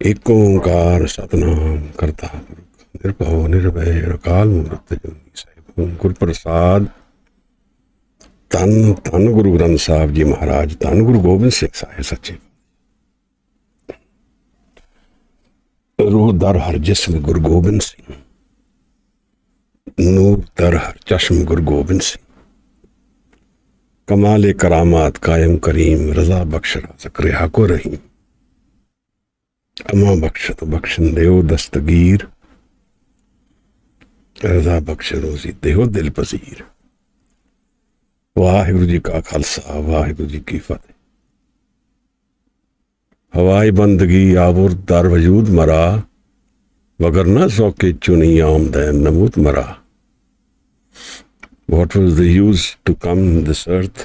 ਇੱਕ ਓਂਕਾਰ ਸਤਨਾਮ ਕਰਤਾ ਪੁਰਖ ਨਿਰਭਉ ਨਿਰਭੈ ਅਕਾਲ ਮੂਰਤ ਅਜੂਨੀ ਸਾਹਿਬ ਗੁਰ ਪ੍ਰਸਾਦ। ਧੰਨ ਧੰਨ ਗੁਰੂ ਗ੍ਰੰਥ ਸਾਹਿਬ ਜੀ ਮਹਾਰਾਜ, ਧੰਨ ਗੁਰੂ ਗੋਬਿੰਦ ਸਿੰਘ ਸਾਹਿਬ ਸੱਚੇ। रूह दर हर जिस्म गुरु गोबिंद सिंह, नूर दर हर चश्म गुरु गोबिंद सिंह, कमाले करामात कायम करीम, रजा बख्श राज़क रिहा को रहीम, अमा बख्श तो बख्शन देओ दस्तगीर, रजा बख्श रोजी देओ दिल पसीर। वाहिगुरु जी का खालसा वाहिगुरु जी की फतेह। हवाई बंदगी आबुर दर वजूद मरा, वगर न सौके चुनी आमदैन नमूत मरा। What was the use to come this earth,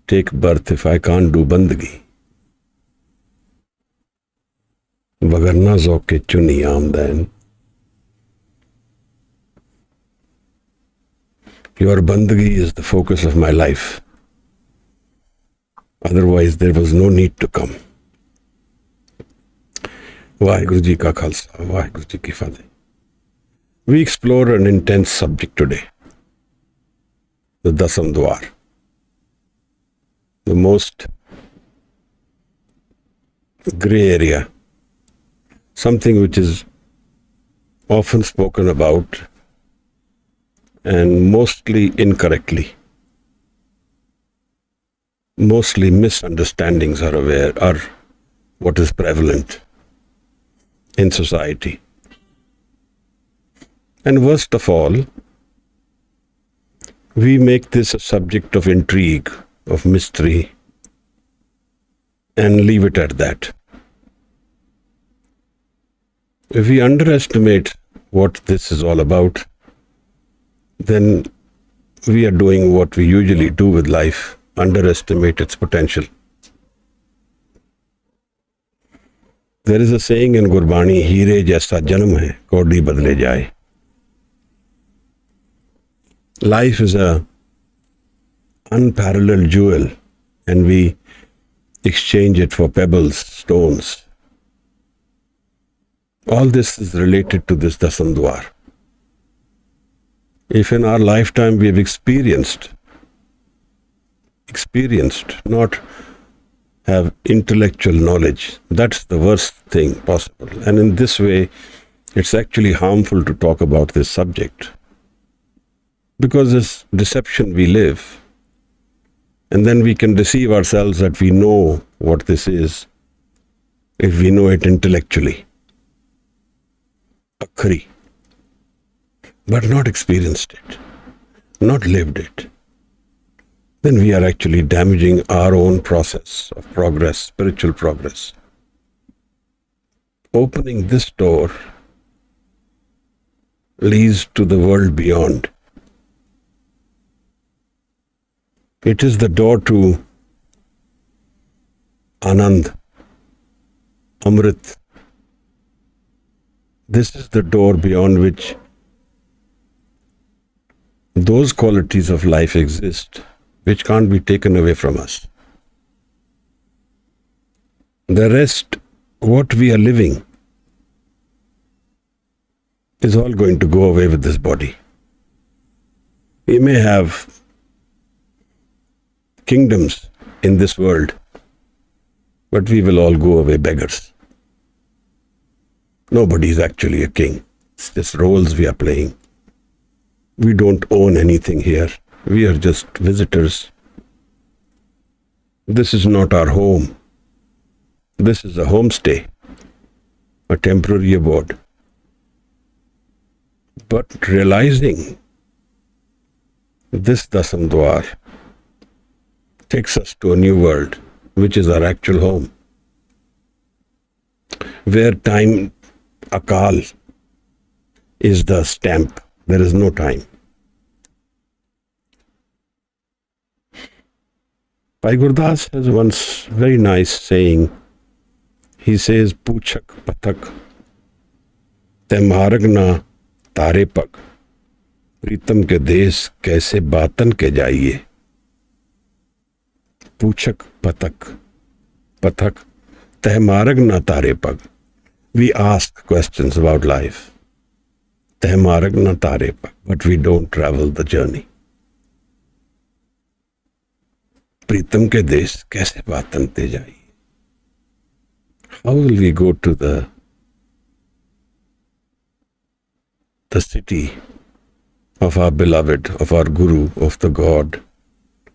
take birth if I can't do बंदगी, वगर न सौके चुनी आमदैन। Your बंदगी is the focus of my life. Otherwise there was no need to come. Waheguru ji का खालसा वाहिगुरु जी की फतेह। We explore an intense subject today, the Dasam Dwar, the most grey area, something which is often spoken about and mostly incorrectly. Mostly misunderstandings are what is prevalent in society. And worst of all, we make this a subject of intrigue, of mystery, and leave it at that. If we underestimate what this is all about, then we are doing what we usually do with life, underestimate its potential. There is a saying in Gurbani, हीरे जैसा जन्म है कौड़ी बदले जाए. Life is a unparalleled jewel and we exchange it for pebbles, stones. All this is related to this Dasam Dwar. If in our lifetime we have experienced, not have intellectual knowledge, that's the worst thing possible. And in this way, it's actually harmful to talk about this subject. Because this deception we live, and then we can deceive ourselves that we know what this is, if we know it intellectually. Akhri. But not experienced it, not lived it. Then we are actually damaging our own process of progress, spiritual progress. Opening this door leads to the world beyond. It is the door to Anand, Amrit. This is the door beyond which those qualities of life exist which can't be taken away from us. The rest, what we are living, is all going to go away with this body. We may have kingdoms in this world, but we will all go away beggars. Nobody is actually a king. It's just roles we are playing. We don't own anything here. We are just visitors. This is not our home. This is a homestay, a temporary abode. But realizing this Dasam Dwar takes us to a new world, which is our actual home, where time, Akal, is the stamp. There is no time. Bhai Gurdas has once very nice saying. He says, "Puchak pathak, te marg na तारे पग, प्रीतम के देश कैसे बातन के जाइए। पूछक पथक, पथक Teh marag na tare pag. We ask questions about life. Teh marag na tare pag. But we don't travel the journey. Pritam ke desh kaise baatan te jai? How will we go to the city of our beloved, of our Guru, of the God,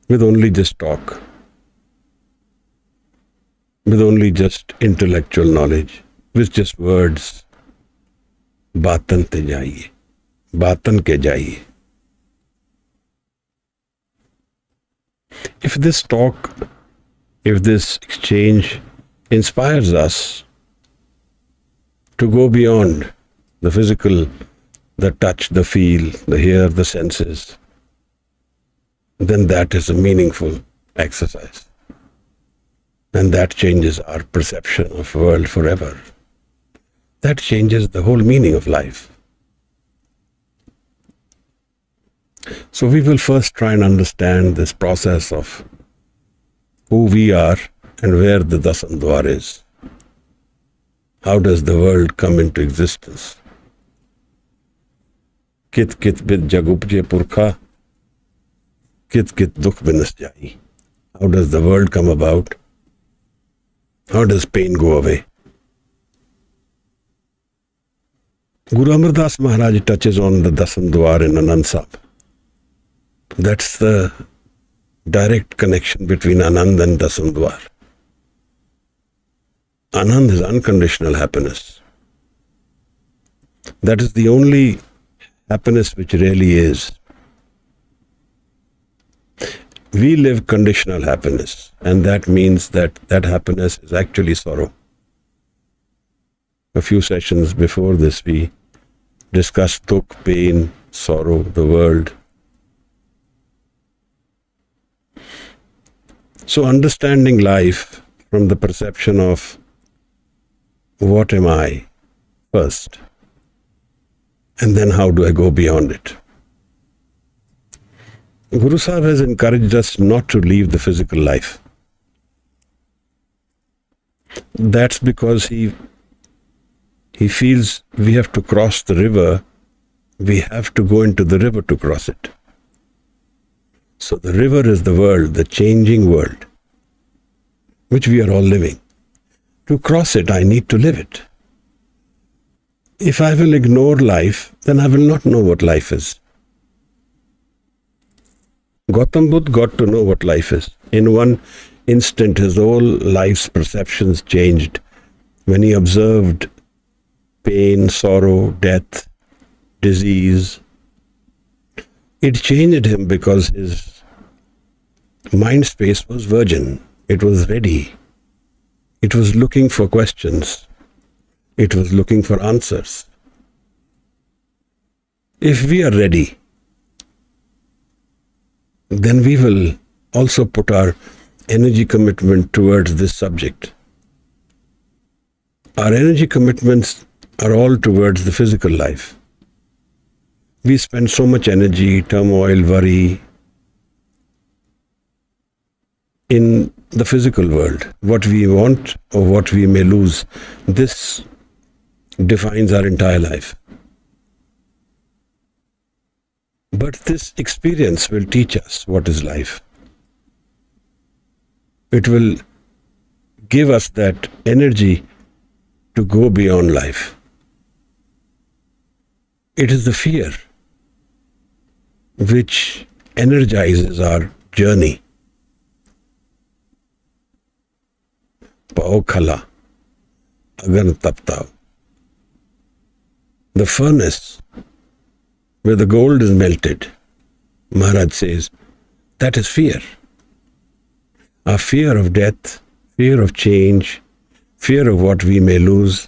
with only just talk, with only just intellectual knowledge, with just words? Baatan te jaiye, baatan ke jaiye. If this talk, if this exchange inspires us to go beyond the physical, the touch, the feel, the hear, the senses, then that is a meaningful exercise. And that changes our perception of world forever. That changes the whole meaning of life. So we will first try and understand this process of who we are and where the Dasam Dwar is. How does the world come into existence? Kit kit bid jag upje purkha, kit kit dukh binas jai. How does the world come about? How does pain go away? Guru Amar Das Maharaj touches on the Dasam Dwar in Anand Sahib. That's the direct connection between Anand and Dasam Dwar. Anand is unconditional happiness. That is the only happiness which really is. We live conditional happiness, and that means that that happiness is actually sorrow. A few sessions before this, we discussed dukh, pain, sorrow, the world. So understanding life from the perception of what am I first, and then how do I go beyond it? Guru Sahib has encouraged us not to leave the physical life. That's because he feels we have to cross the river, we have to go into the river to cross it. So the river is the world, the changing world, which we are all living. To cross it, I need to live it. If I will ignore life, then I will not know what life is. Gautam Buddha got to know what life is. In one instant, his whole life's perceptions changed when he observed pain, sorrow, death, disease. It changed him because his mind space was virgin. It was ready. It was looking for questions. It was looking for answers. If we are ready, then we will also put our energy commitment towards this subject. Our energy commitments are all towards the physical life. We spend so much energy, turmoil, worry in the physical world. What we want or what we may lose, this defines our entire life. But this experience will teach us what is life. It will give us that energy to go beyond life. It is the fear which energizes our journey. Pao khala, agan tapta. The furnace where the gold is melted, Maharaj says, that is fear. Our fear of death, fear of change, fear of what we may lose,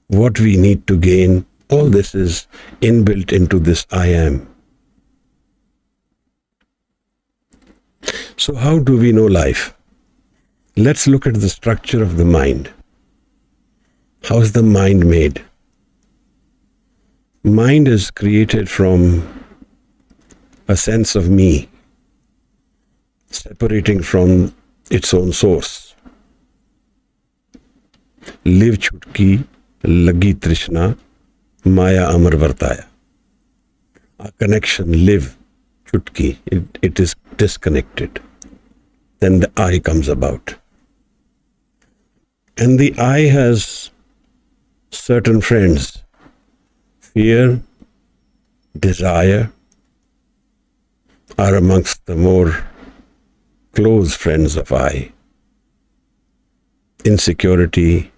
what we need to gain, all this is inbuilt into this I am. So how do we know life? Let's look at the structure of the mind. How is the mind made? Mind is created from a sense of me, separating from its own source. Live chutki, lagi trishna, maya amar vartaya. A connection, live chutki, it is disconnected. Then the I comes about. And the I has certain friends. Fear, desire are amongst the more close friends of I. Insecurity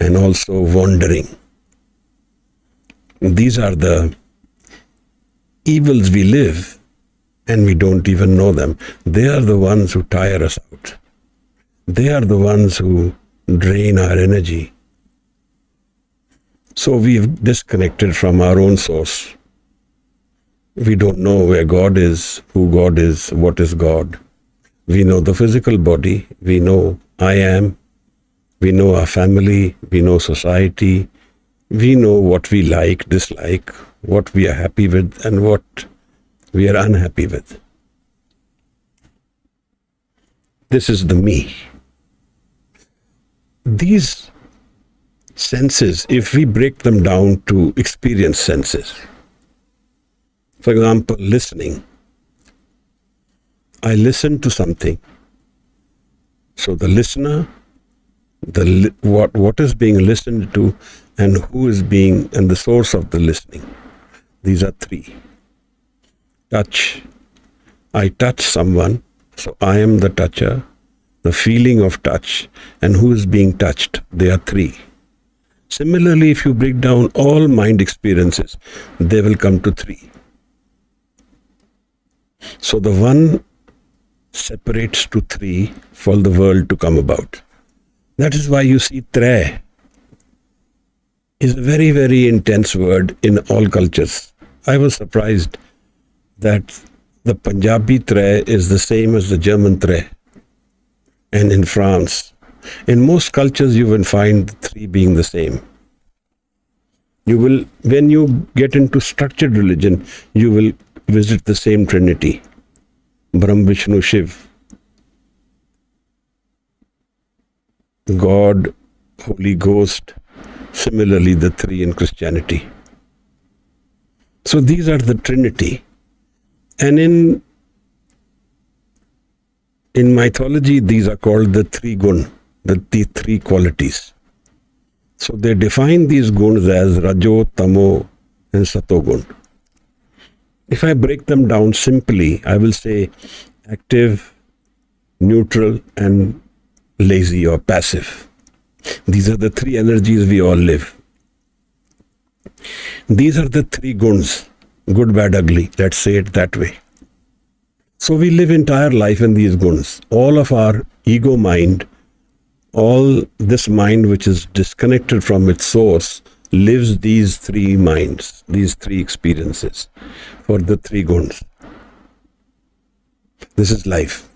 and also wandering. These are the evils we live and we don't even know them. They are the ones who tire us out. They are the ones who drain our energy. So we've disconnected from our own source. We don't know where God is, who God is, what is God. We know the physical body, we know I am, we know our family, we know society, we know what we like, dislike, what we are happy with and what we are unhappy with. This is the me. These senses, if we break them down to experience senses, for example, listening. I listen to something. So the listener, what is being listened to, and who is being, and the source of the listening. These are three. Touch. I touch someone, so I am the toucher. The feeling of touch, and who is being touched. They are three. Similarly, if you break down all mind experiences, they will come to three. So the one separates to three for the world to come about. That is why you see Trey is a very, very intense word in all cultures. I was surprised that the Punjabi Trey is the same as the German Trey. And in France, in most cultures you will find the three being the same. You will, when you get into structured religion, you will visit the same Trinity. Brahm, Vishnu, Shiv. God, Holy Ghost, similarly the three in Christianity. So these are the Trinity. And in mythology, these are called the three gun, the three qualities. So they define these guns as Rajo, Tamo, and Satogun. If I break them down simply, I will say active, neutral, and lazy or passive. These are the three energies we all live. These are the three guns, good, bad, ugly. Let's say it that way. So we live entire life in these guns. All of our ego mind, all this mind which is disconnected from its source, lives these three minds, these three experiences for the three guns. This is life.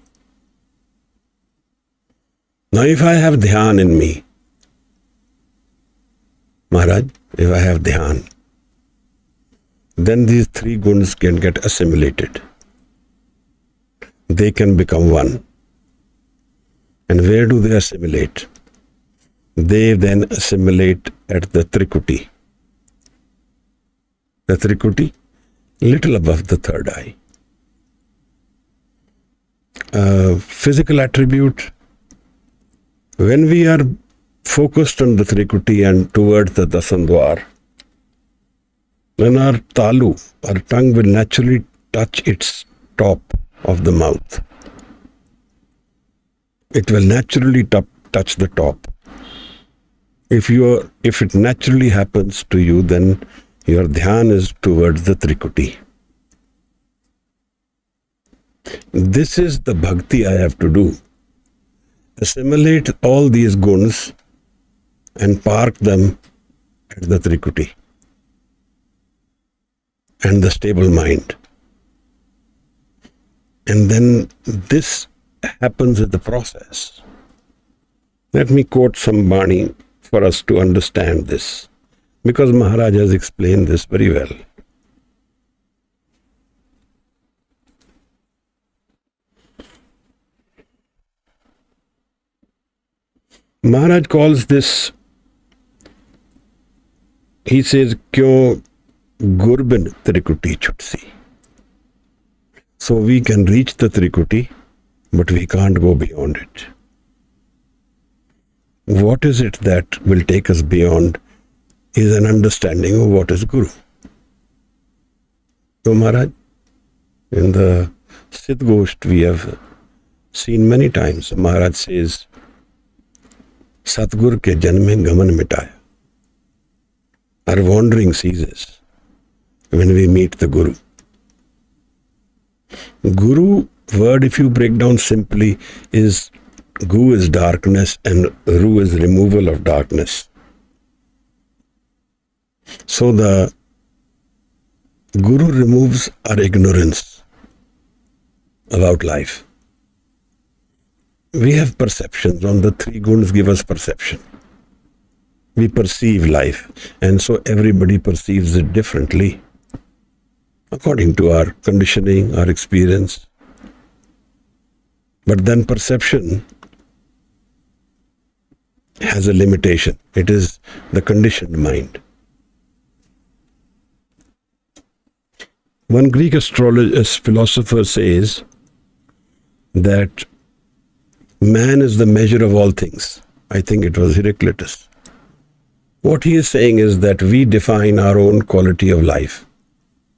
Now if I have dhyan in me, Maharaj, if I have dhyan, then these three guns can get assimilated. They can become one. And where do they assimilate? They then assimilate at the Trikuti. The Trikuti, little above the third eye. Physical attribute, when we are focused on the Trikuti and towards the Dasandwar, then our talu, our tongue will naturally touch its top of the mouth. It will naturally touch the top. If it naturally happens to you, then your dhyan is towards the Trikuti. This is the bhakti I have to do. Assimilate all these guns and park them at the Trikuti and the stable mind. And then this happens in the process. Let me quote some Bani for us to understand this, because Maharaj has explained this very well. Maharaj calls this, he says, Kyo Gurbin Trikuti Chutsi. So we can reach the Trikuti, but we can't go beyond it. What is it that will take us beyond is an understanding of what is Guru. So Maharaj, in the Siddh Gosht we have seen many times, Maharaj says, Satgur ke janme gaman mitaya. Our wandering ceases when we meet the Guru. Guru word, if you break down simply, is Gu is darkness and Ru is removal of darkness. So the Guru removes our ignorance about life. We have perceptions. On the three guns give us perception. We perceive life, and so everybody perceives it differently according to our conditioning, our experience. But then perception has a limitation. It is the conditioned mind. One Greek philosopher says that man is the measure of all things. I think it was Heraclitus. What he is saying is that we define our own quality of life.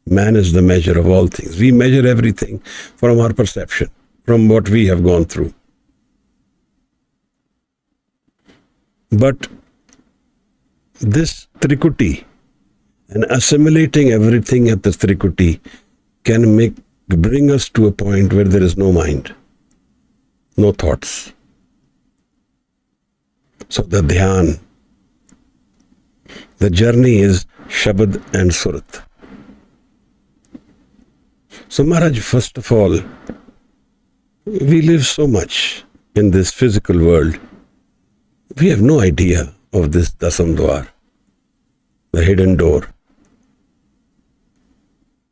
Man is the measure of all things. We measure everything from our perception, from what we have gone through. But this Trikuti, and assimilating everything at the Trikuti, can bring us to a point where there is no mind, no thoughts. So the dhyan, the journey is Shabad and Surat. So Maharaj, first of all, we live so much in this physical world. We have no idea of this Dasam Dwar, the hidden door.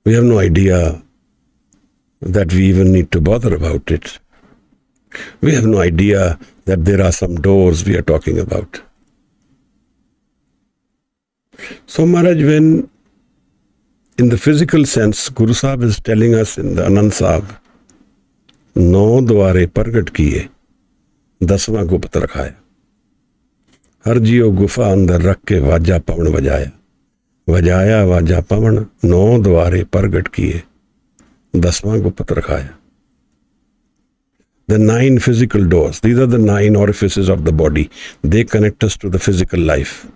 We have no idea that we even need to bother about it. We have no idea that there are some doors we are talking about. So Maharaj, when in the physical sense, Guru Sahib is telling us in the Anand Sahib, "No dware pargat kiye, daswaं gupt rakhaya. हर जियो गुफा अंदर रख के वाजा पवन बजाया, बजाया वाजा पवन, 9 द्वारे प्रगट किए, 10वां गुप्त रखाया." The 9 physical doors, these are the 9 orifices of the body. They connect us to the physical life.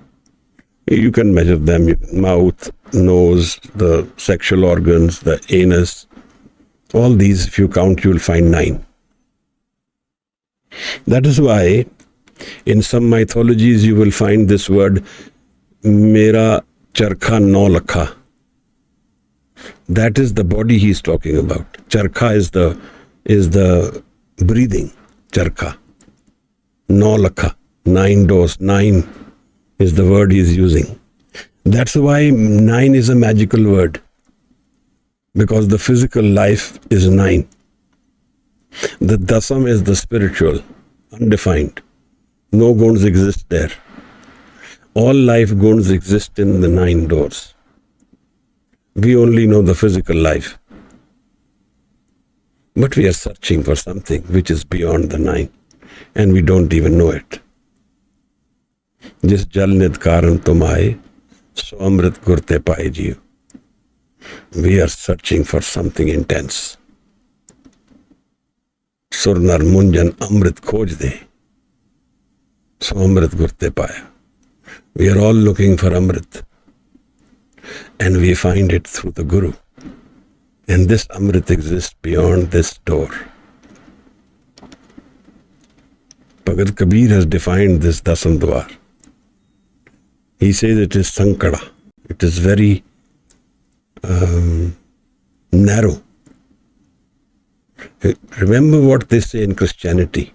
You can measure them: mouth, nose, the sexual organs, the anus. All these, if you count, you will find 9. That is why in some mythologies you will find this word, Mera Charkha no lakha. That is the body he is talking about. Charkha is the breathing. Charkha. No lakha. 9 doors. 9 is the word he is using. That's why 9 is a magical word. Because the physical life is 9. The dasam is the spiritual, undefined. No guns exist there. All life guns exist in the 9 doors. We only know the physical life. But we are searching for something which is beyond the 9. And we don't even know it. Jis jal nid karan tum aaye, so amrit gurte paaye jiyo. We are searching for something intense. Surnar munjan amrit khoj de. So Amrit Gurte Paya. We are all looking for Amrit. And we find it through the Guru. And this Amrit exists beyond this door. Bhagat Kabir has defined this Dasam Dwar. He says it is Sankara. It is very narrow. Remember what they say in Christianity.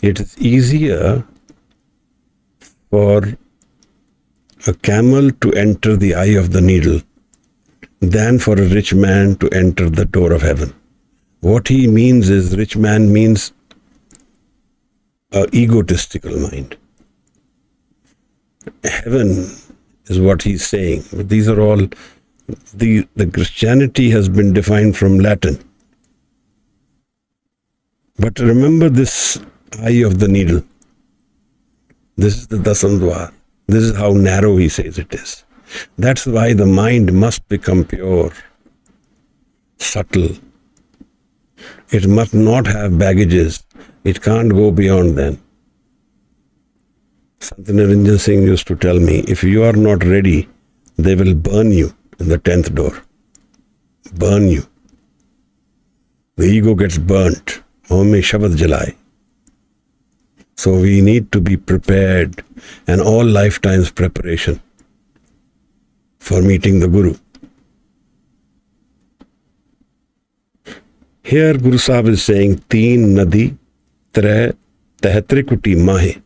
It is easier for a camel to enter the eye of the needle than for a rich man to enter the door of heaven. What he means is, rich man means a egotistical mind. Heaven is what he's saying. But these are all, the Christianity has been defined from Latin. But remember this eye of the needle. This is the Dasandwar. This is how narrow he says it is. That's why the mind must become pure, subtle. It must not have baggages. It can't go beyond them. Sant Niranjan Singh used to tell me, if you are not ready, they will burn you in the 10th door. Burn you. The ego gets burnt. Home Shabad Jalai. So we need to be prepared, and all lifetimes preparation for meeting the Guru. Here Guru Sahib is saying, Teen Nadi, Tre, Tehtrikuti Mahe.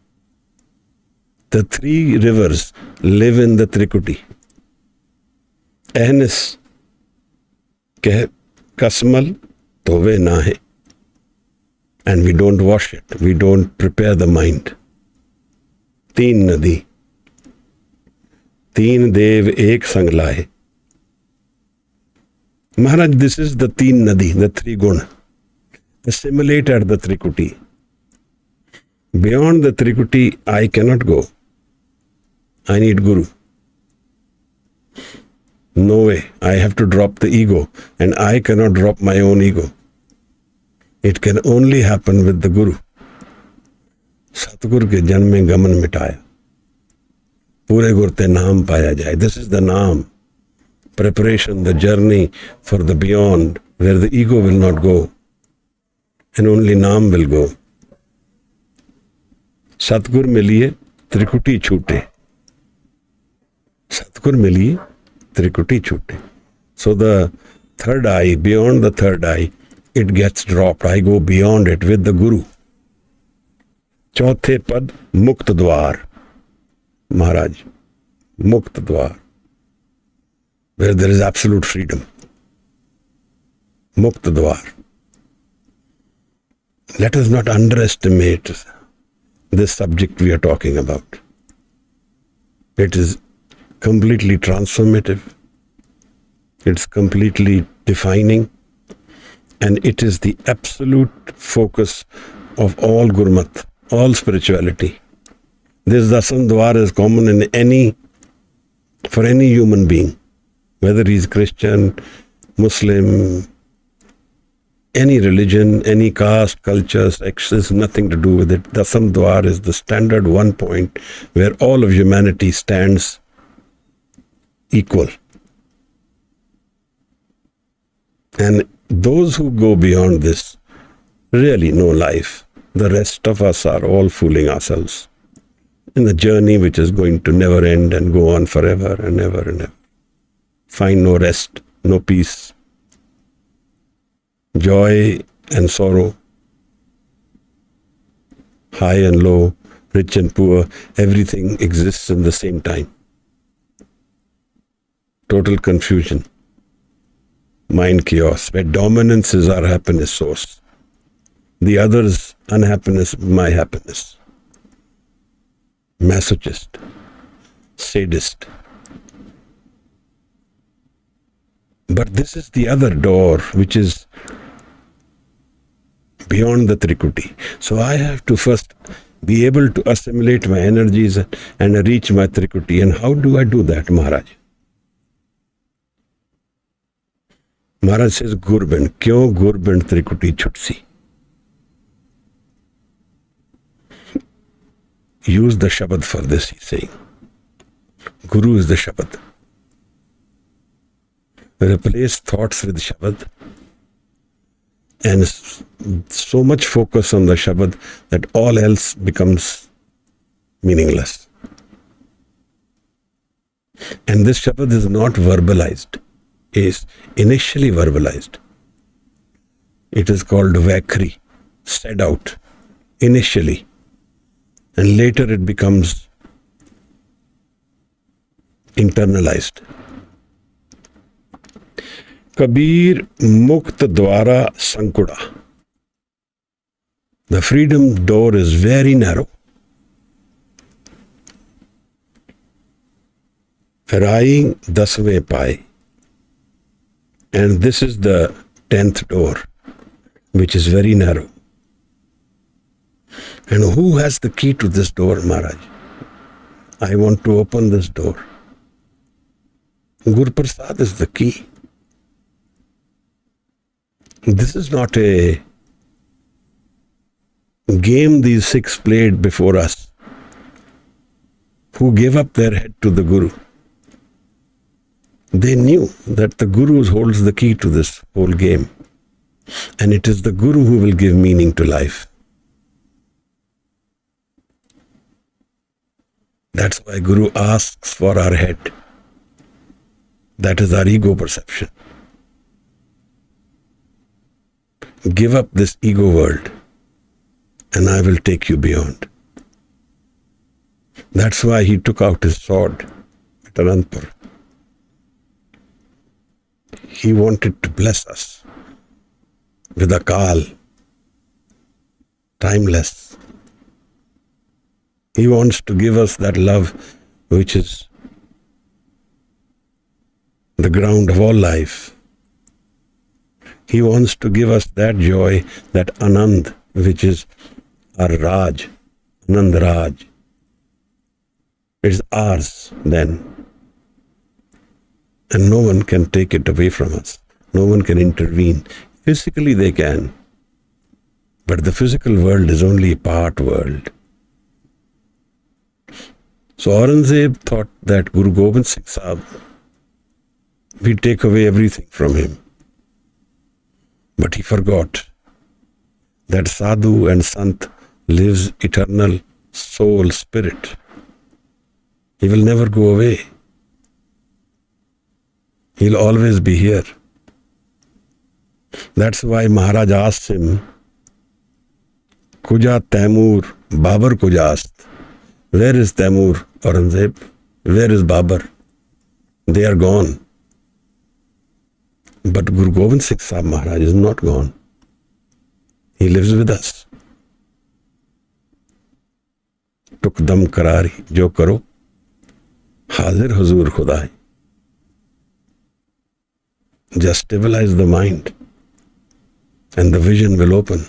The three rivers live in the Trikuti. Ahnis, Kasmal, Tove Nahe. And we don't wash it. We don't prepare the mind. Teen Nadi. Teen Dev Ek Sang Lahe. Maharaj, this is the Teen Nadi, the three guna. Assimilate at the Trikuti. Beyond the Trikuti, I cannot go. I need Guru. No way. I have to drop the ego, and I cannot drop my own ego. It can only happen with the Guru. Satgur ke janm mein gaman mitaya. Pure gur te naam paya jaye. This is the naam. Preparation, the journey for the beyond, where the ego will not go. And only naam will go. Satgur miliye trikuti chute. Satgur miliye trikuti chute. So the third eye, beyond the third eye, it gets dropped. I go beyond it with the Guru. Chauthe pad, Mukt Dwar. Maharaj, Mukt Dwar. Where there is absolute freedom. Mukt Dwar. Let us not underestimate this subject we are talking about. It is completely transformative. It's completely defining. And it is the absolute focus of all Gurmat, all spirituality. This Dasandwar is common in for any human being, whether he is Christian, Muslim, any religion, any caste, culture, sex, has nothing to do with it. Dasandwar is the standard one point where all of humanity stands equal. And those who go beyond this really know life. The rest of us are all fooling ourselves in the journey which is going to never end and go on forever and ever and ever. Find no rest, no peace. Joy and sorrow, high and low, rich and poor, everything exists in the same time. Total confusion. Mind chaos, where dominance is our happiness source. The other's unhappiness, my happiness. Masochist, sadist. But this is the other door, which is beyond the Trikuti. So I have to first be able to assimilate my energies and reach my Trikuti. And how do I do that, Maharaj? Maharaj says, Gurbind. Kyo Gurbind Trikuti Chutsi? Use the Shabad for this, he's saying. Guru is the Shabad. Replace thoughts with Shabad. And so much focus on the Shabad that all else becomes meaningless. And this Shabad is not verbalized. Is initially verbalized. It is called Vaikhri, said out initially, and later it becomes internalized. Kabir Mukt Dwara Sankuda. The freedom door is very narrow. Rai dasve pai. And this is the 10th door, which is very narrow. And who has the key to this door, Maharaj? I want to open this door. Guru Prasad is the key. This is not a game these 6 played before us, who gave up their head to the Guru. They knew that the Guru holds the key to this whole game. And it is the Guru who will give meaning to life. That's why Guru asks for our head. That is our ego perception. Give up this ego world and I will take you beyond. That's why he took out his sword at Anandpur. He wanted to bless us with a Kal, timeless. He wants to give us that love which is the ground of all life. He wants to give us that joy, that Anand, which is our Raj, Anand Raj. It's ours then. And no one can take it away from us. No one can intervene. Physically they can. But the physical world is only a part world. So Aurangzeb thought that Guru Gobind Singh Sahib, we take away everything from him. But he forgot that Sadhu and Sant lives eternal soul, spirit. He will never go away. He'll always be here. That's why Maharaj asked him, Kuja Taimur, Babar Kujast. Where is Taimur, Aurangzeb? Where is Babar? They are gone. But Guru Gobind Singh Sahib Maharaj is not gone. He lives with us. Tuk dam karari, jo karo, hazir huzur khudai. Just stabilize the mind and the vision will open.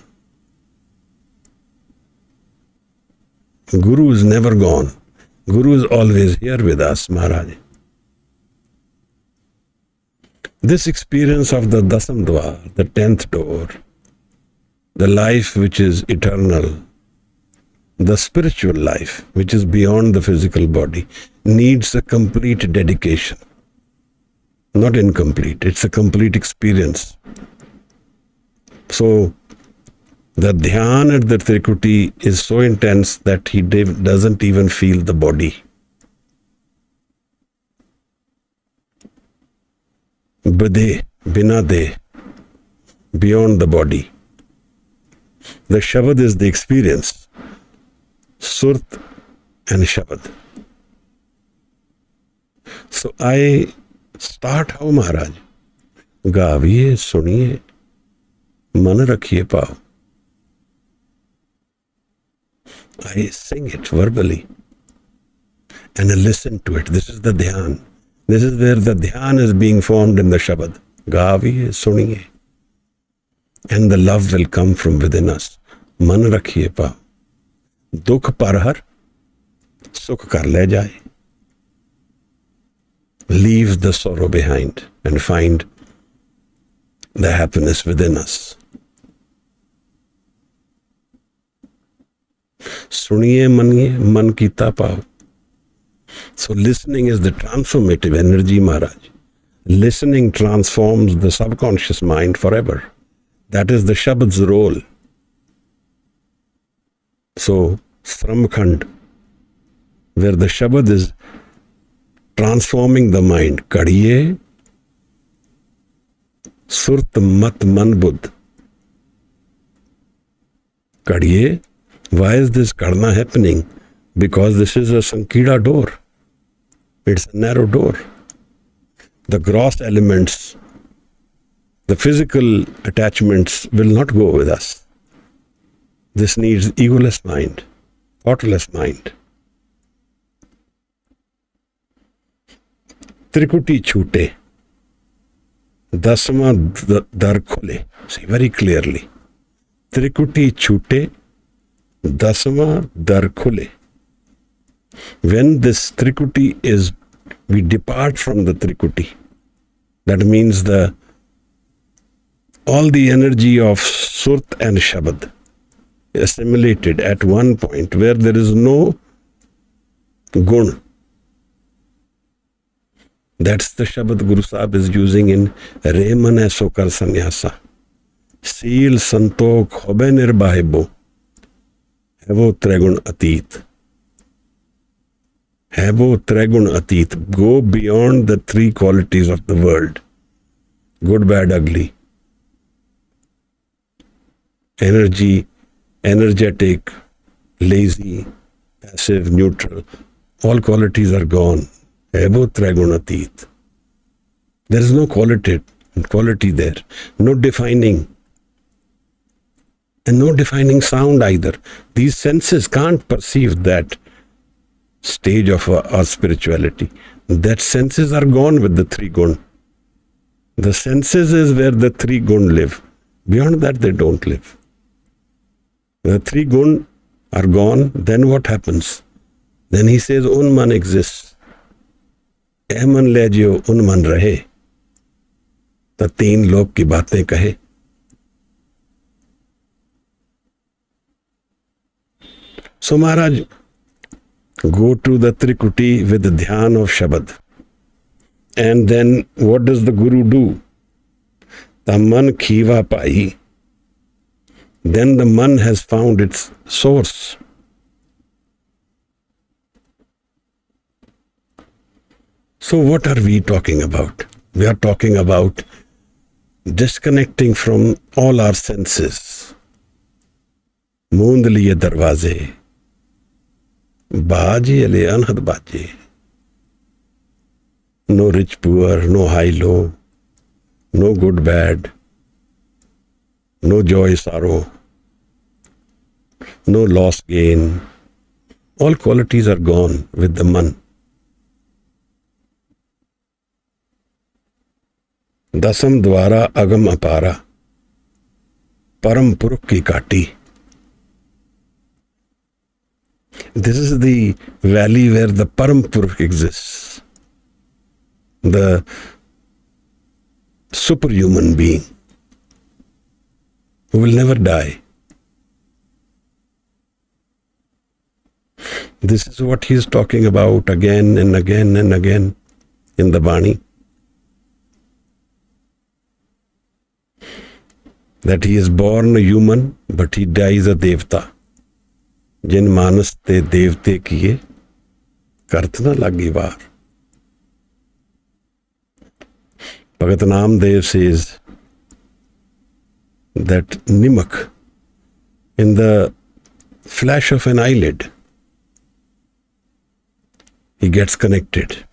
Guru is never gone. Guru is always here with us, Maharaj. This experience of the Dasam Dwar, the 10th door, the life which is eternal, the spiritual life which is beyond the physical body, needs a complete dedication. Not incomplete, it's a complete experience. So, the dhyan at the Trikuti is so intense that he doesn't even feel the body. Bade, bina de, beyond the body. The Shabad is the experience. Surt and Shabad. So I start how Maharaj? Gaviye, suniye, man rakhiye pao. I sing it verbally and I listen to it. This is the dhyan. This is where the dhyan is being formed in the Shabad. Gaviye, suniye. And the love will come from within us. Man rakhiye pao. Dukh parhar, sukh kar le jaye. Leave the sorrow behind and find the happiness within us. Suniye maniye, man kita pao. So listening is the transformative energy, Maharaj. Listening transforms the subconscious mind forever. That is the Shabad's role. So, Sramkhand, where the Shabad is transforming the mind, Kadiye, Surt Mat Man Buddh. Kadiye, why is this Karna happening? Because this is a Sankida door. It's a narrow door. The gross elements, the physical attachments will not go with us. This needs egoless mind, thoughtless mind. Trikuti chute, dasma dar khule. See very clearly. Trikuti chute, dasma dar khule. When this Trikuti is, we depart from the Trikuti. That means all the energy of Surt and Shabad assimilated at one point where there is no gun. That's the Shabad Guru Sahib is using in Reman Sokar Sanyasa. Seal Santok Hobe Nirbahebo. Hevo Tregun Atit. Hevo Tregun Atit. Go beyond the three qualities of the world. Good, bad, ugly. Energy, energetic, lazy, passive, neutral. All qualities are gone. Hevo Tregun Atit. There is no quality there. No defining. And no defining sound either. These senses can't perceive that stage of our spirituality. That senses are gone with the three gun. The senses is where the three gun live. Beyond that, they don't live. The three gun are gone, then what happens? Then he says, Unman exists. Eman lejio unman rahe. The teen log ki baatein kahe. So Maharaj, go to the Trikuti with the dhyan of Shabad. And then what does the Guru do? Taman khiva pai. Then the man has found its source. So what are we talking about? We are talking about disconnecting from all our senses. Moond liye darwaze. Baaji ale anhad baaji. No rich poor, no high low, no good bad, no joy sorrow, no loss gain. All qualities are gone with the man. Dasam dwara agam apara, param purukh ki kati. This is the valley where the Param Purukh exists. The superhuman being who will never die. This is what he is talking about again and again and again in the Bani. That he is born a human, but he dies a Devta. जिन मानस ते देवते किए करत न लगी वार. Bhagat Namdev says that Nimak, in the flash of an eyelid, he gets connected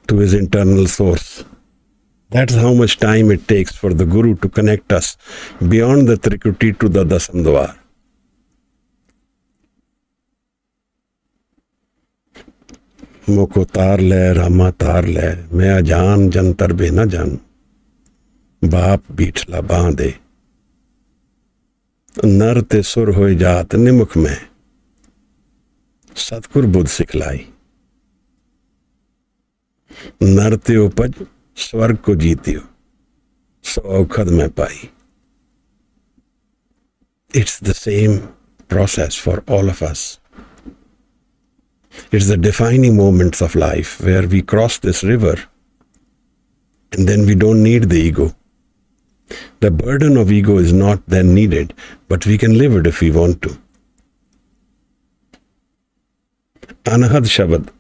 to his internal source. That's how much time it takes for the Guru to connect us beyond the Trikuti to the Dasam Dwar. मोको तार ले रामा तार ले मैं अजान जंतर बे न जान बाप बीठला बांधे नर ते सुर होई जात निमुख में सतगुर बुद्ध सिखलाई नर ते उपज स्वर्ग को जीतियो सो औखद में पाई. It's the same process for all of us. It's the defining moments of life where we cross this river and then we don't need the ego. The burden of ego is not then needed, but we can live it if we want to. Anahad Shabad,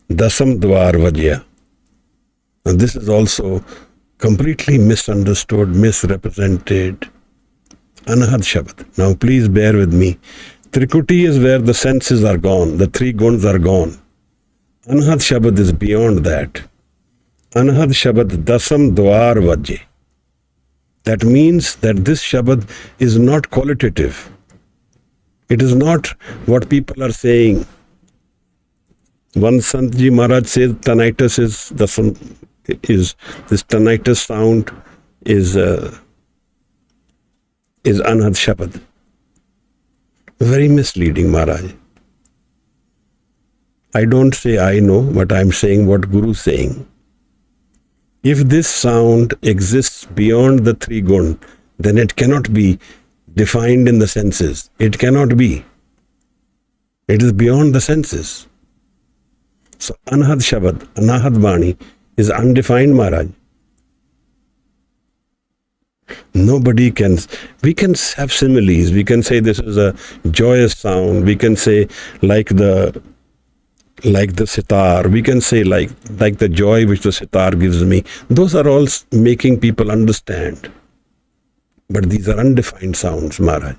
Dasam Dwar Vajya. And this is also completely misunderstood, misrepresented. Anahad Shabad. Now please bear with me. Trikuti is where the senses are gone, the three guns are gone. Anahad Shabad is beyond that. Anahad Shabad Dasam Dwar Vajje. That means that this Shabad is not qualitative. It is not what people are saying. One Santji Maharaj says tinnitus is this tinnitus sound is Anhad Shabad. Very misleading, Maharaj. I don't say I know, but I'm saying what Guru is saying. If this sound exists beyond the three gun, then it cannot be defined in the senses. It cannot be. It is beyond the senses. So Anhad Shabad, Anahad Vani is undefined, Maharaj. Nobody can, we can have similes. We can say this is a joyous sound. We can say like the sitar. We can say like the joy which the sitar gives me. Those are all making people understand. But these are undefined sounds, Maharaj.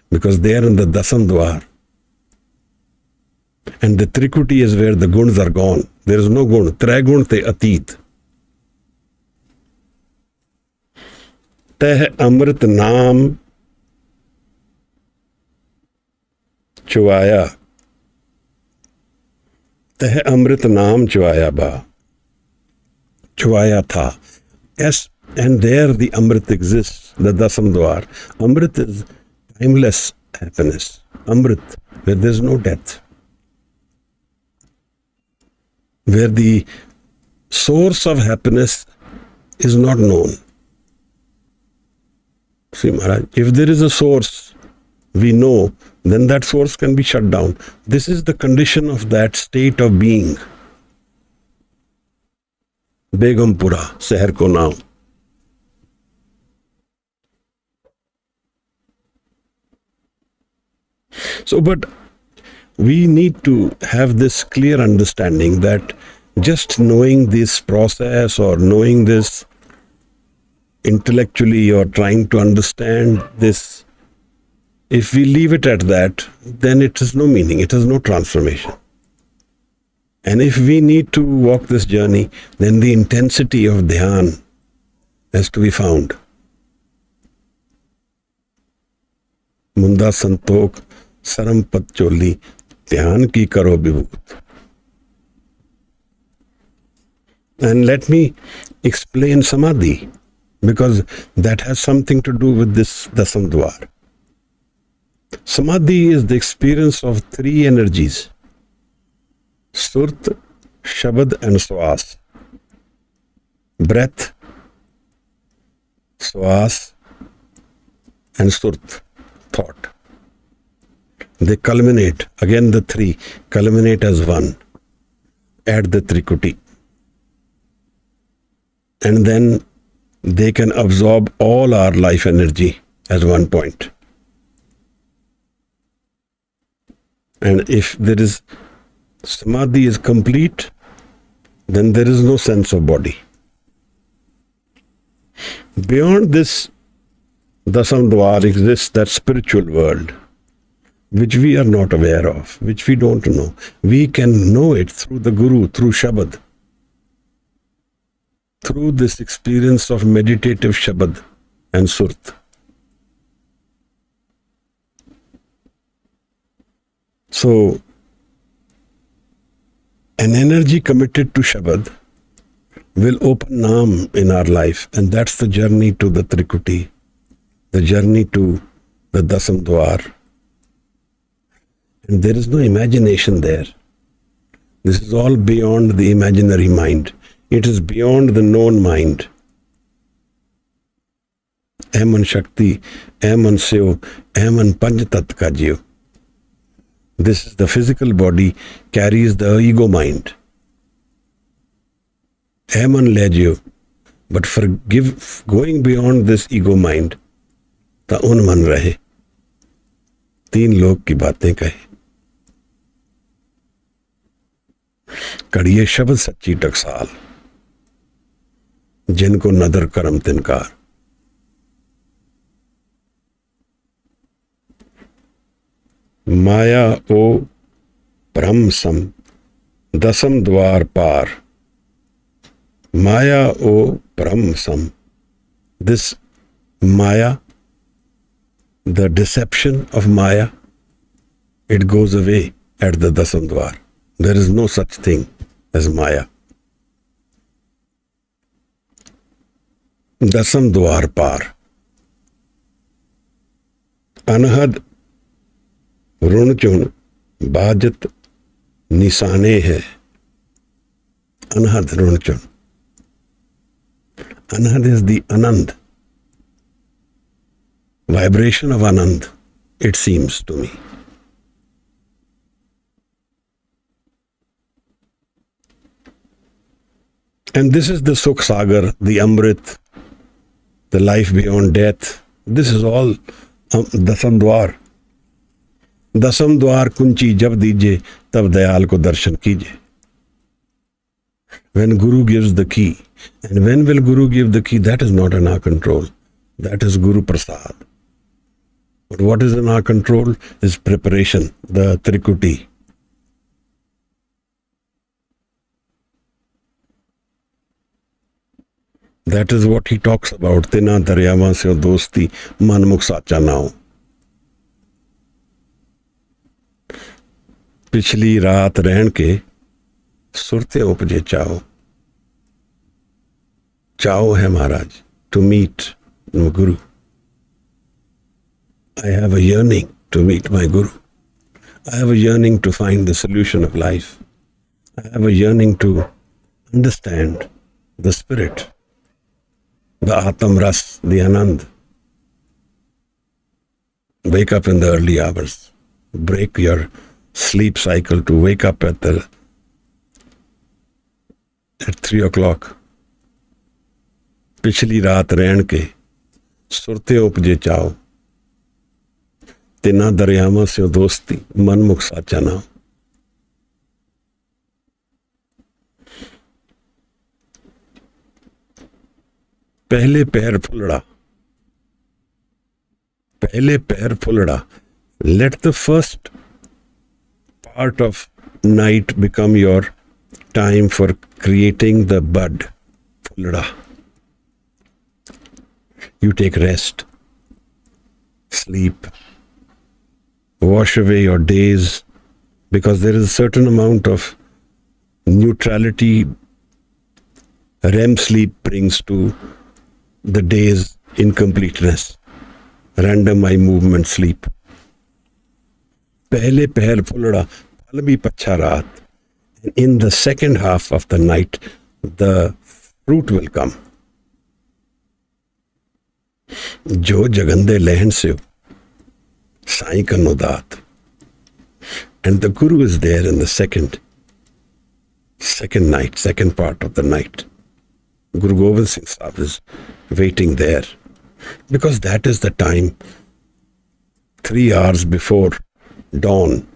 Because they are in the Dasam Dwar. And the Trikuti is where the guns are gone. There is no gun. Tragun te atit. Teh Amrit Naam Chuvaya. Teh Amrit Naam Chuvaya Ba. Chuvaya Tha. Yes, and there the Amrit exists, the Dasam Dwar. Amrit is timeless happiness. Amrit, where there is no death. Where the source of happiness is not known. See, Maharaj, if there is a source we know, then that source can be shut down. This is the condition of that state of being. Begumpura, Seher ko naam. So, but we need to have this clear understanding that just knowing this process or knowing this intellectually or trying to understand this, if we leave it at that, then it has no meaning, it has no transformation. And if we need to walk this journey, then the intensity of dhyan has to be found. Munda Santok Saram Pat Choli Dhyan ki karo vibhut. And let me explain Samadhi, because that has something to do with this Dasam Dwar. Samadhi is the experience of three energies: Surt, Shabad and Swas. Breath, Swas and Surt, thought. They culminate, again the three culminate as one at the Trikuti. And then they can absorb all our life energy as one point. And if there is Samadhi is complete, then there is no sense of body. Beyond this Dasam Dwar exists that spiritual world, which we are not aware of, which we don't know. We can know it through the Guru, through Shabad, through this experience of meditative Shabad and Surt. So, an energy committed to Shabad will open Naam in our life, and that's the journey to the Trikuti, the journey to the Dasam Dwar. And there is no imagination there. This is all beyond the imaginary mind. It is beyond the known mind. Eman Shakti, Eman Sev, Eman Panchatat ka Jiv. This is the physical body carries the ego mind. Eman le Jiv. But forgive going beyond this ego mind, ta un man rahe. तीन लोग की बातें कहे, कड़िए शब्द सच्ची टकसाल, जिनको नदर करम तिनकार. माया ओ ब्रह्म सम दसम द्वार पार. Maya o Brahm Sam. This Maya the deception of Maya, it goes away at the Dasam Dwar. There is no such thing as Maya. Dasam Dwar Par. Anahad Runchun Bhajat Nisane hai. Anahad Runchun. Anahad is the Anand. Vibration of Anand, it seems to me. And this is the Sukh Sagar, the Amrit, the life beyond death. This is all Dasam Dwar. Dasam Dwar kunchi jab dije, tab dayal ko darshan kije. When Guru gives the key, and when will Guru give the key? That is not in our control. That is Guru Prasad. But what is in our control is preparation, the Trikuti. That is what he talks about. Tina daryavan se dosti manmukh sacha na ho. पिछली रात रहन के सुरते उपजे चाहो. चाहो है महाराज, to meet Guru. I have a yearning to meet my Guru. I have a yearning to find the solution of life. I have a yearning to understand the spirit, the Atam Ras, the Anand. Wake up in the early hours. Break your sleep cycle to wake up at 3 o'clock. पिछली रात रहन के सुरते उपजे चाहो. तिना दरियावां से दोस्ती मनमुख साचा ना. पहले पैर फुलड़ा. पहले पैर फुलड़ा. Let the first part of night become your time for creating the bud. Fulda. You take rest, sleep, wash away your days, because there is a certain amount of neutrality REM sleep brings to the day's incompleteness. Random eye movement sleep. पहले पहर फुलड़ा फल भी पच्छा रात. In the second half of the night, the fruit will come. जो जगंदे लहन से साईं का नुदात. And the Guru is there in the second night, second part of the night. Guru Gobind Singh Sahib is waiting there, because that is the time, 3 hours before dawn,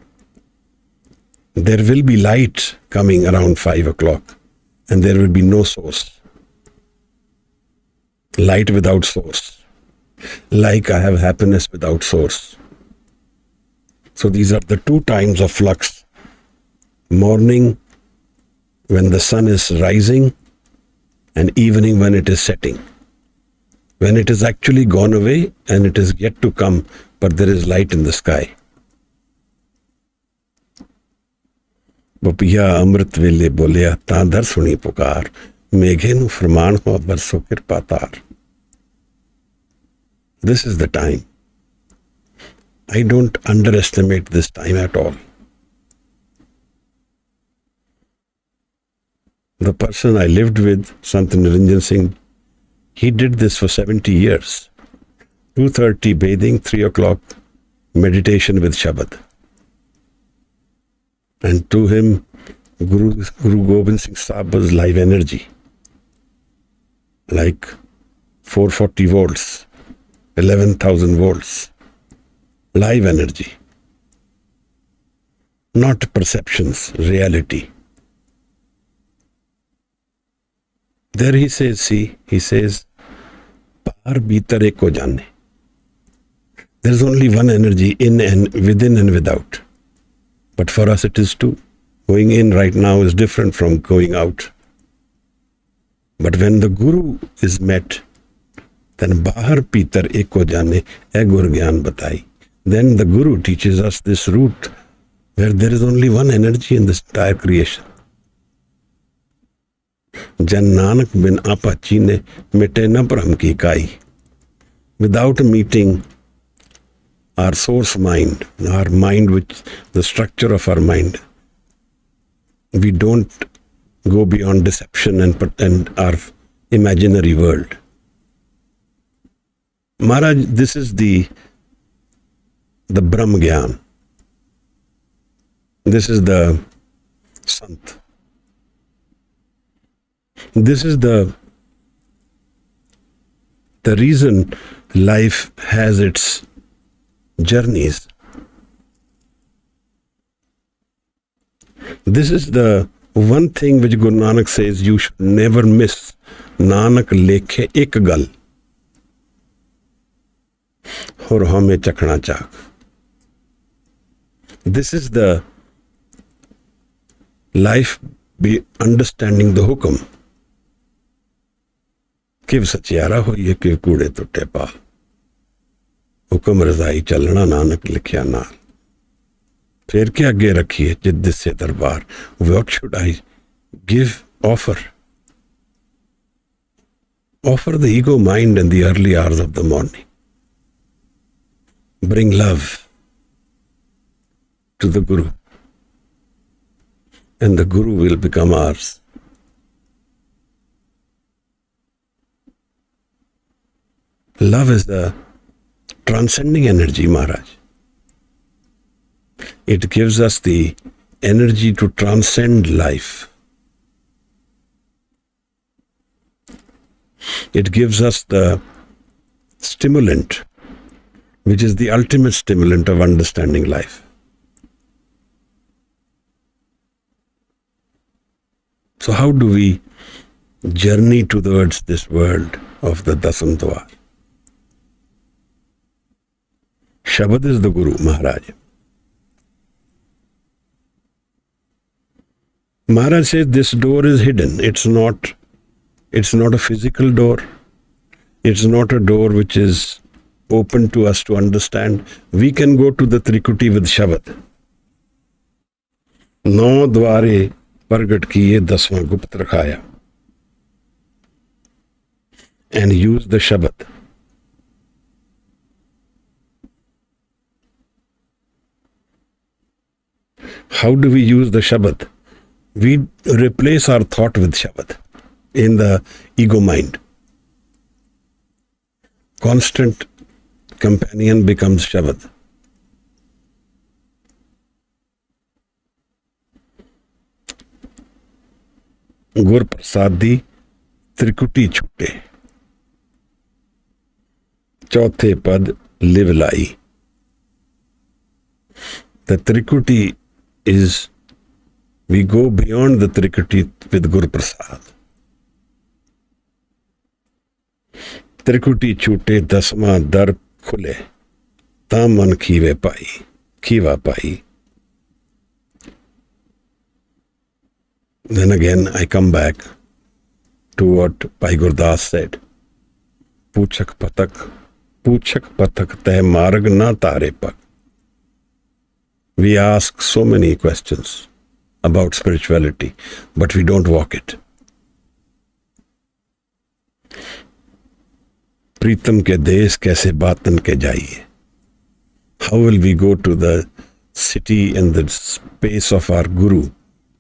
there will be light coming around 5 o'clock, and there will be no source. Light without source. Like I have happiness without source. So these are the 2 times of flux. Morning when the sun is rising, and evening when it is setting. When it is actually gone away and it is yet to come, but there is light in the sky. बपिया अमृत वेले बोलिया तां दर सुनी पुकार. मेघे नु फरमान हो बरसो कृपा तार. This is the time. I don't underestimate this time at all. The person I lived with, Sant Niranjan Singh, he did this for 70 years. 2:30 bathing, 3 o'clock meditation with Shabad. And to him, Guru Gobind Singh Sahib was live energy. Like 440 volts, 11,000 volts. Live energy. Not perceptions, reality. There he says, Par bhitar ko jaane. There is only one energy, in and within and without. But for us it is two. Going in right now is different from going out. But when the Guru is met, then bahar pitar eko jane, e gur gyan batai. Then the Guru teaches us this route where there is only one energy in this entire creation. Jan Nanak bin apa chine mite na brahm ki kai. Without meeting our source mind, which the structure of our mind, we don't go beyond deception and our imaginary world. Maharaj, this is the Brahm Gyan. This is the Sant. This is the reason life has its journeys. This is the one thing which Guru Nanak says you should never miss. Nanak lekhe ek gal aur hame chakna chak. This is the life be understanding the hukum. Kiv sachiara hoiye kiv kude tutte paal. Hukum razai chalna Nanak likhya naal. फिर क्या आगे रखिए जिद्द से दरबार. What should I give, offer? Offer the ego mind in the early hours of the morning. Bring love to the Guru, and the Guru will become ours. Love is the transcending energy, Maharaj. It gives us the energy to transcend life. It gives us the stimulant, which is the ultimate stimulant of understanding life. So how do we journey towards this world of the Dasam Dwar? Shabad is the Guru, Maharaj. Maharaj says this door is hidden. It's not a physical door. It's not a door which is open to us to understand. We can go to the Trikuti with Shabad. No dware pargat kiye daswaं gupt rakhaya. And use the Shabad. How do we use the Shabad? We replace our thought with Shabad in the ego mind. Constant companion becomes Shabad. Gur Prasad di Trikuti Chute. Chauthe Pad live lai. The Trikuti is, we go beyond the Trikuti with Guru Prasad. Trikuti chute dasma dar khule, taman khiva pai. Then again I come back to what Bhai Gurdas said. Puchak patak teh marg na tare pak. We ask so many questions about spirituality, but we don't walk it. Pritam ke desh kaise batan ke jaiye. How will we go to the city and the space of our Guru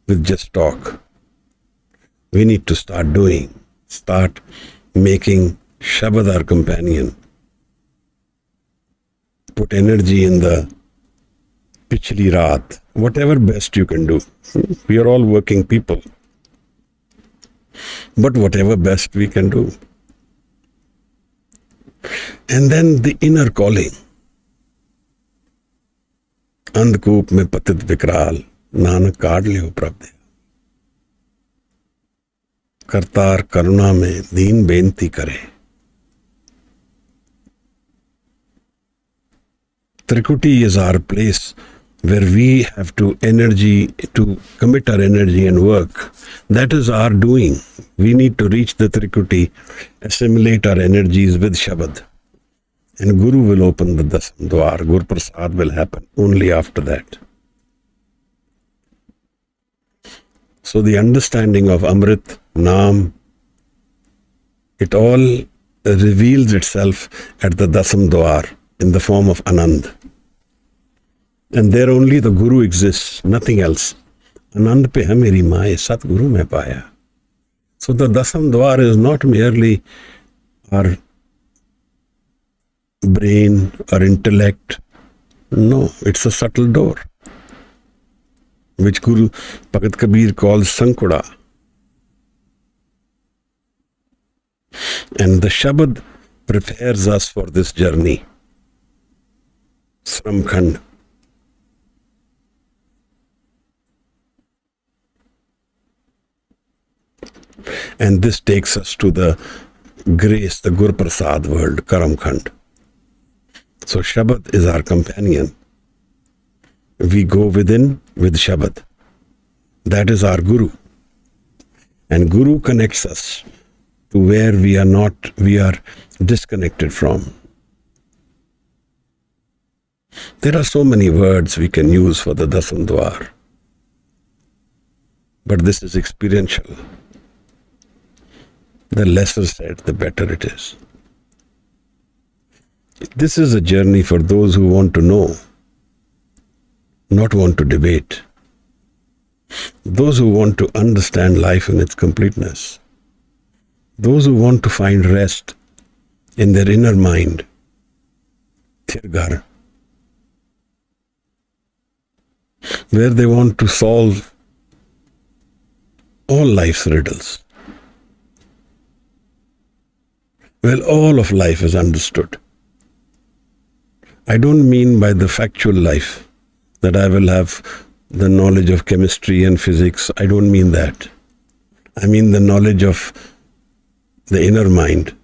with just talk? We need to start doing, start making Shabad our companion. Put energy in the pichli raat, whatever best you can do. We are all working people. But whatever best we can do. And then the inner calling. Andkoop mein patit vikral, Nanak kaad liyo prabh. Kartar karuna mein deen benti kare. Trikuti is our place where we have to commit our energy and work. That is our doing. We need to reach the Trikuti, assimilate our energies with Shabad. And Guru will open the Dasam Dwar. Guru Prasad will happen only after that. So the understanding of Amrit, Naam, it all reveals itself at the Dasam Dwar in the form of Anand. And there only the Guru exists, nothing else. Anand pe hai meri maaye, Sat Guru mein paya. So the Dasam Dwar is not merely our brain or intellect. No, it's a subtle door, which Guru Bhagat Kabir calls Sankuda. And the Shabad prepares us for this journey. Sramkhand. And this takes us to the grace, the Guru Prasad world, Karamkhand. So Shabad is our companion. We go within with Shabad. That is our Guru. And Guru connects us to where we are disconnected from. There are so many words we can use for the Dasam Dwar. But this is experiential. The lesser said, the better it is. This is a journey for those who want to know, not want to debate. Those who want to understand life in its completeness. Those who want to find rest in their inner mind. Tirgar. Where they want to solve all life's riddles. Well, all of life is understood. I don't mean by the factual life that I will have the knowledge of chemistry and physics. I don't mean that. I mean the knowledge of the inner mind,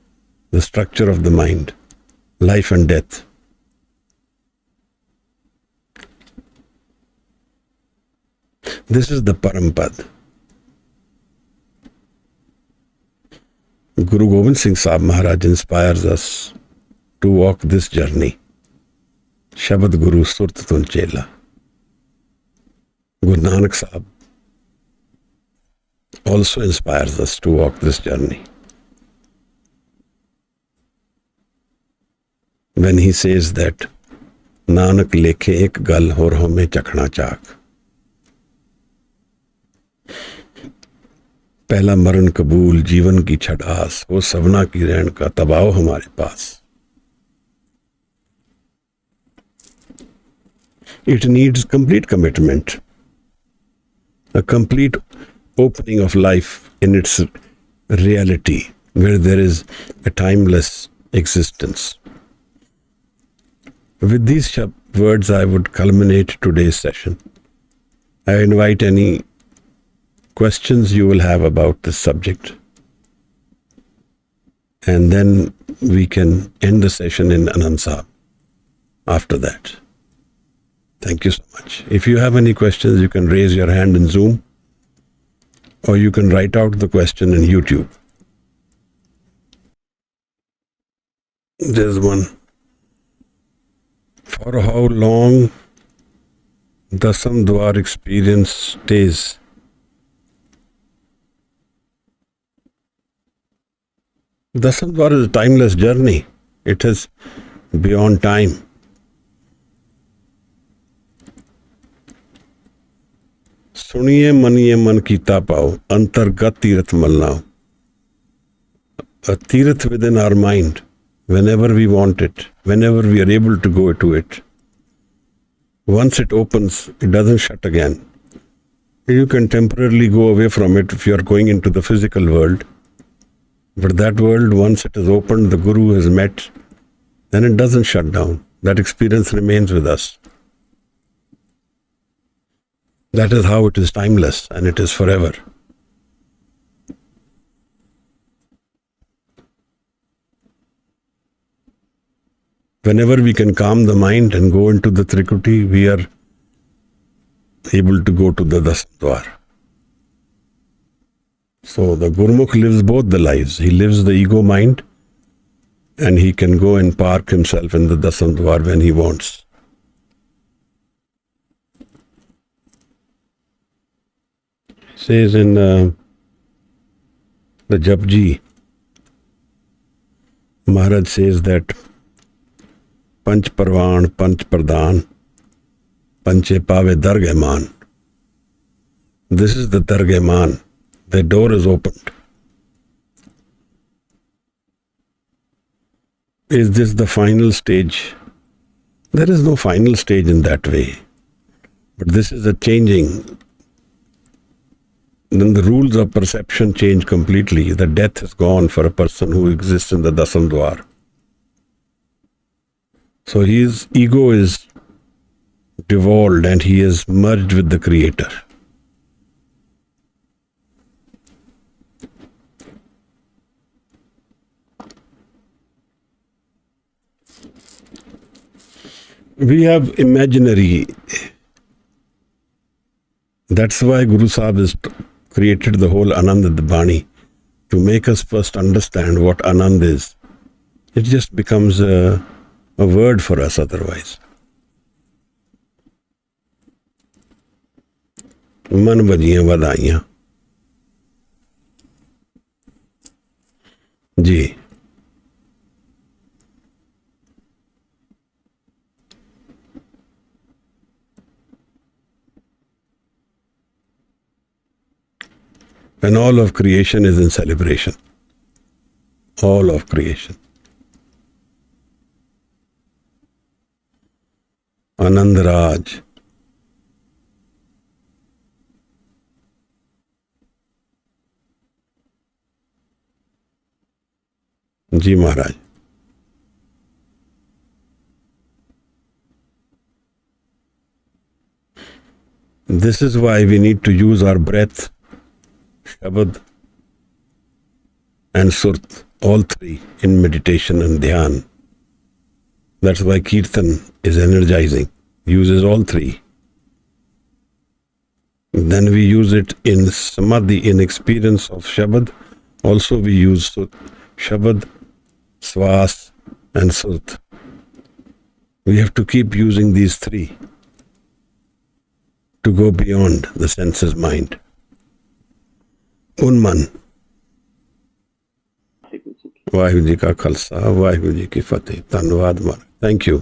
the structure of the mind, life and death. This is the Parampad. Guru Gobind Singh Sahib Maharaj inspires us to walk this journey. Shabad Guru Surt Tun Chela. Guru Nanak Sahib also inspires us to walk this journey. When he says that, Nanak lekhe ek gal hor home chakhna chak. पहला मरण कबूल जीवन की छड़ास वो सवना की रहन का तबाव हमारे पास. It needs complete commitment, a complete opening of life in its reality, where there is a timeless existence. With these words, I would culminate today's session. I invite any questions you will have about this subject. And then we can end the session in Anand Sahib after that. Thank you so much. If you have any questions, you can raise your hand in Zoom, or you can write out the question in YouTube. There's one. For how long Dasam Dwar experience stays? Dasam Dwar is a timeless journey. It is beyond time. सुनिए मनिए मन कीता पाओ अंतर्गत तीर्थ मलनाओ. A tirth within our mind, whenever we want it, whenever we are able to go to it. Once it opens, it doesn't shut again. You can temporarily go away from it if you are going into the physical world. But that world, once it is opened, the Guru has met, then it doesn't shut down. That experience remains with us. That is how it is timeless and it is forever. Whenever we can calm the mind and go into the Trikuti, we are able to go to the Dasam. So the Gurmukh lives both the lives. He lives the ego mind, and he can go and park himself in the Dasam Dwar when he wants. It says in the Japji, Maharaj says that Panch Parvan, Panch Pradhan, Panche Pave Dargeman. This is the Dargeman. The door is opened. Is this the final stage? There is no final stage in that way. But this is a changing. Then the rules of perception change completely. The death is gone for a person who exists in the Dasam Dwar. So his ego is devolved and he is merged with the Creator. We have imaginary. That's why Guru Sahib has created the whole Anand Bani, to make us first understand what Anand is. It just becomes a word for us otherwise. Man bajiyan vadaiyan. Ji. When all of creation is in celebration. All of creation. Anand Raj. Ji Maharaj. This is why we need to use our breath, Shabad and Surt, all three in meditation and Dhyan. That's why Kirtan is energizing, uses all three. Then we use it in Samadhi, in experience of Shabad. Also we use Surt, Shabad, Swas and Surt. We have to keep using these three to go beyond the senses mind. Unman. Waheguru ji ਕਾ ਖਾਲਸਾ ਵਾਹਿਗੁਰੂ ਜੀ ਕੀ ਫਤਿਹ ਧੰਨਵਾਦ ਮਾਰ thank you